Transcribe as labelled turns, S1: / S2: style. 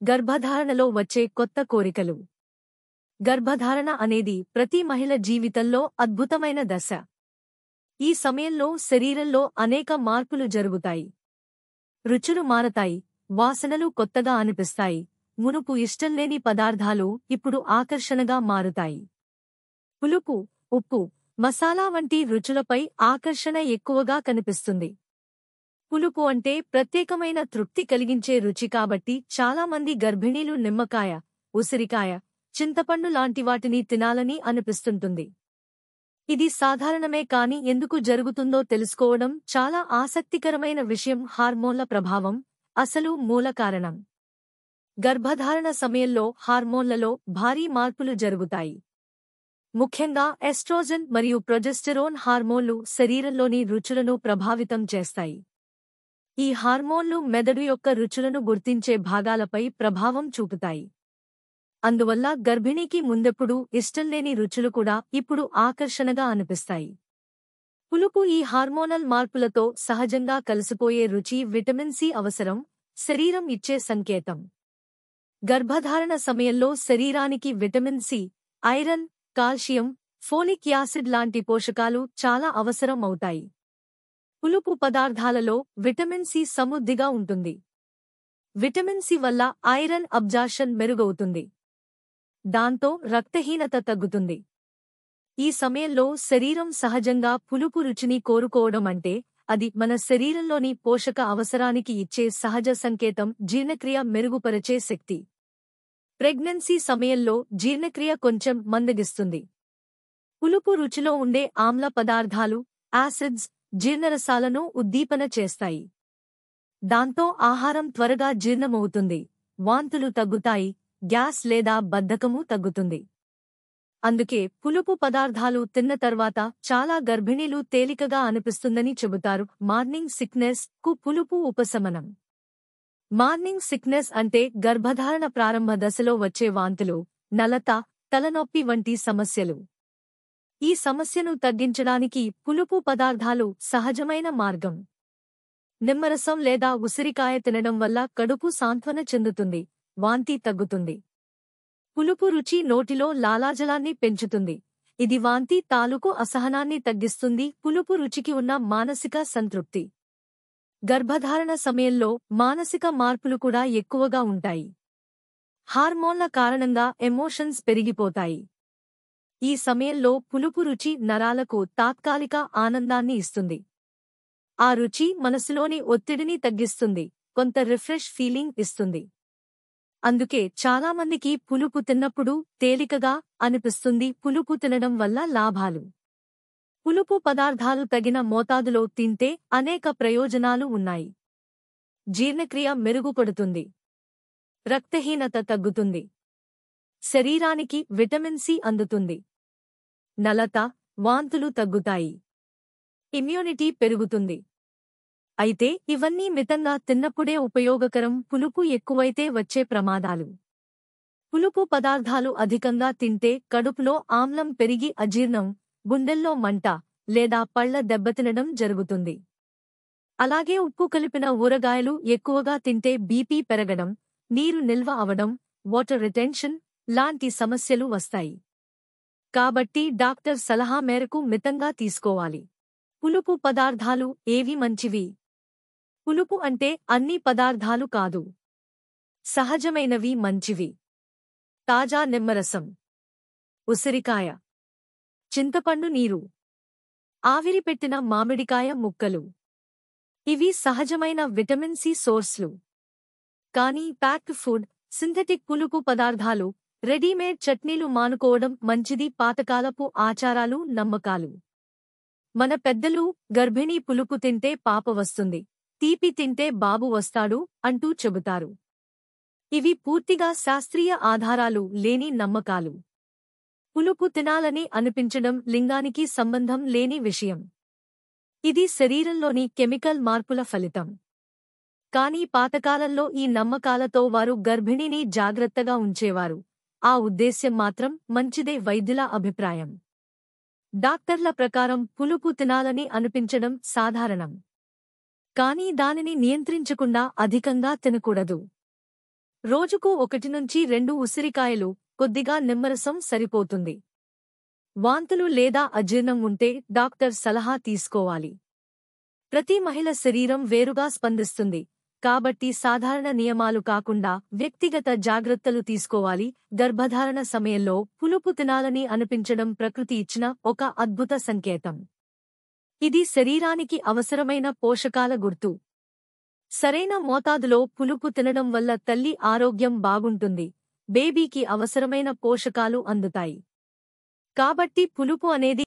S1: గర్భధారణలో వచ్చే కొత్త కోరికలు. గర్భధారణ అనేది ప్రతి మహిళ జీవితంలో అద్భుతమైన దశ. ఈ సమయంలో శరీరంలో అనేక మార్పులు జరుగుతాయి. రుచులు మారతాయి, వాసనలు కొత్తగా అనిపిస్తాయి, మునుపు ఇష్టంలేని పదార్థాలు ఇప్పుడు ఆకర్షణగా మారుతాయి. పులుపు, ఉప్పు, మసాలా వంటి రుచులపై ఆకర్షణ ఎక్కువగా కనిపిస్తుంది. పులుపు అంటే ప్రత్యేకమైన తృప్తి కలిగించే రుచి కాబట్టి చాలామంది గర్భిణీలు నిమ్మకాయ, ఉసిరికాయ, చింతపండు లాంటి వాటిని తినాలని అనిపిస్తుంటుంది. ఇది సాధారణమే కాని ఎందుకు జరుగుతుందో తెలుసుకోవడం చాలా ఆసక్తికరమైన విషయం. హార్మోన్ల ప్రభావం అసలు మూల కారణం. గర్భధారణ సమయంలో హార్మోన్లలో భారీ మార్పులు జరుగుతాయి. ముఖ్యంగా ఎస్ట్రోజన్ మరియు ప్రొజెస్టెరోన్ హార్మోన్లు శరీరంలోని రుచులను ప్రభావితం చేస్తాయి. ఈ హార్మోన్లు మెదడు యొక్క రుచులను గుర్తించే భాగాలపై ప్రభావం చూపుతాయి. అందువల్ల గర్భిణీకి ముందెప్పుడూ ఇష్టంలేని రుచులు కూడా ఇప్పుడు ఆకర్షణగా అనిపిస్తాయి. పులుపు ఈ హార్మోనల్ మార్పులతో సహజంగా కలిసిపోయే రుచి. విటమిన్ సి అవసరం, శరీరం ఇచ్చే సంకేతం. గర్భధారణ సమయంలో శరీరానికి vitamin C, iron, calcium, folic acid లాంటి పోషకాలు చాలా అవసరం అవుతాయి. పులుపు పదార్థాలలో విటమిన్ సి సమృద్ధిగా ఉంటుంది. విటమిన్ సి వల్ల ఐరన్ అబ్జార్ప్షన్ మెరుగవుతుంది. దాంతో రక్తహీనత తగ్గుతుంది. ఈ సమయంలో శరీరం సహజంగా పులుపు రుచిని కోరుకోవడం అంటే అది మన శరీరంలోని పోషక అవసరానికి ఇచ్చే సహజ సంకేతం. జీర్ణక్రియ మెరుగుపరిచే శక్తి. ప్రెగ్నెన్సీ సమయంలో జీర్ణక్రియ కొంచెం మందగిస్తుంది. పులుపు రుచిలో ఉండే ఆమ్ల పదార్థాలు, యాసిడ్స్ జీర్ణరసాలను ఉద్దీపన చేస్తాయి. దాంతో ఆహారం త్వరగా జీర్ణమవుతుంది, వాంతులు తగ్గుతాయి, గ్యాస్ లేదా బద్ధకము తగ్గుతుంది. అందుకే పులుపు పదార్థాలు తిన్న తర్వాత చాలా గర్భిణీలు తేలికగా అనిపిస్తుందని చెబుతారు. మార్నింగ్ సిక్నెస్ కు పులుపు ఉపశమనం. మార్నింగ్ సిక్నెస్ అంటే గర్భధారణ ప్రారంభ దశలో వచ్చే వాంతులు, నలత, తలనొప్పి వంటి సమస్యలు. ఈ సమస్యను తగ్గించడానికి పులుపు పదార్థాలు సహజమైన మార్గం. నిమ్మరసం లేదా ఉసిరికాయ తినడం వల్ల కడుపు సాంత్వన చెందుతుంది, వాంతి తగ్గుతుంది. పులుపు రుచి నోటిలో లాలాజలాన్ని పెంచుతుంది. ఇది వాంతి తాలూకు అసహనాన్ని తగ్గిస్తుంది. పులుపు రుచికి ఉన్న మానసిక సంతృప్తి. గర్భధారణ సమయంలో మానసిక మార్పులు కూడా ఎక్కువగా ఉంటాయి. హార్మోన్ల కారణంగా ఎమోషన్స్ పెరిగిపోతాయి. ఈ సమయంలో పులుపు రుచి నరాలకు తాత్కాలిక ఆనందాన్ని ఇస్తుంది. ఆ రుచి మనసులోని ఒత్తిడిని తగ్గిస్తుంది, కొంత రిఫ్రెష్ ఫీలింగ్ ఇస్తుంది. అందుకే చాలామందికి పులుపు తిన్నప్పుడు తేలికగా అనిపిస్తుంది. పులుపు తినడం వల్ల లాభాలు. పులుపు పదార్థాలు తగిన మోతాదులో తింటే అనేక ప్రయోజనాలు ఉన్నాయి. జీర్ణక్రియ మెరుగుపడుతుంది. రక్తహీనత తగ్గుతుంది. శరీరానికి విటమిన్ సి అందుతుంది. నలత, వాంతులు తగ్గుతాయి. ఇమ్యూనిటీ పెరుగుతుంది. అయితే ఇవన్నీ మితంగా తిన్నప్పుడే ఉపయోగకరం. పులుపు ఎక్కువైతే వచ్చే ప్రమాదాలు. పులుపు పదార్థాలు అధికంగా తింటే కడుపులో ఆమ్లం పెరిగి అజీర్ణం, గుండెల్లో మంట లేదా పళ్ల దెబ్బతినడం జరుగుతుంది. అలాగే ఉప్పు కలిపిన ఊరగాయలు ఎక్కువగా తింటే బీపీ పెరగడం, నీరు నిల్వ అవడం, వాటర్ రిటెన్షన్ లాంటి సమస్యలు వస్తాయి. కాబట్టి డాక్టర్ సలహా మేరకు మితంగా తీసుకోవాలి. పులుపు పదార్థాలు ఏవి మంచివి? పులుపు అంటే అన్ని పదార్థాలు కాదు. సహజమైనవి మంచివి. తాజా నిమ్మరసం, ఉసిరికాయ, చింతపండు నీరు, ఆవిరిపెట్టిన మామిడికాయ ముక్కలు. ఇవి సహజమైన విటమిన్ సి సోర్స్లు. కానీ ప్యాక్డ్ ఫుడ్, సింథటిక్ పులుపు పదార్థాలు, రెడీమేడ్ చట్నీలు మానుకోవడం మంచిది. పాతకాలపు ఆచారాలు, నమ్మకాలు. మన పెద్దలు గర్భిణీ పులుపు తింటే పాప వస్తుంది, తీపి తింటే బాబు వస్తాడు అంటూ చెబుతారు. ఇవి పూర్తిగా శాస్త్రీయ ఆధారాలు లేని నమ్మకాలు. పులుపు తినాలని అనిపించడం లింగానికి సంబంధం లేని విషయం. ఇది శరీరంలోని కెమికల్ మార్పుల ఫలితం. కానీ పాతకాలంలో ఈ నమ్మకాలతో వారు గర్భిణిని జాగ్రత్తగా ఉంచేవారు. ఆ ఉద్దేశ్యం మాత్రం మంచిదే. వైద్యుల అభిప్రాయం. డాక్టర్ల ప్రకారం పులుపు తినాలని అనిపించడం సాధారణం. కానీ దానిని నియంత్రించకుండా అధికంగా తినకూడదు. రోజుకు 1-2 ఉసిరికాయలు, కొద్దిగా నిమ్మరసం సరిపోతుంది. వాంతులు లేదా అజీర్ణం ఉంటే డాక్టర్ సలహా తీసుకోవాలి. ప్రతి మహిళ శరీరం వేరుగా స్పందిస్తుంది, కాబట్టి సాధారణ నియమాలు కాకుండా వ్యక్తిగత జాగ్రత్తలు తీసుకోవాలి. గర్భధారణ సమయంలో పులుపు తినాలని అనిపించడం ప్రకృతి ఇచ్చిన ఒక అద్భుత సంకేతం. ఇది శరీరానికి అవసరమైన పోషకాల గుర్తు. సరైన మోతాదులో పులుపు తినడం వల్ల తల్లి ఆరోగ్యం బాగుంటుంది, బేబీకి అవసరమైన పోషకాలు అందుతాయి. కాబట్టి పులుపు అనేది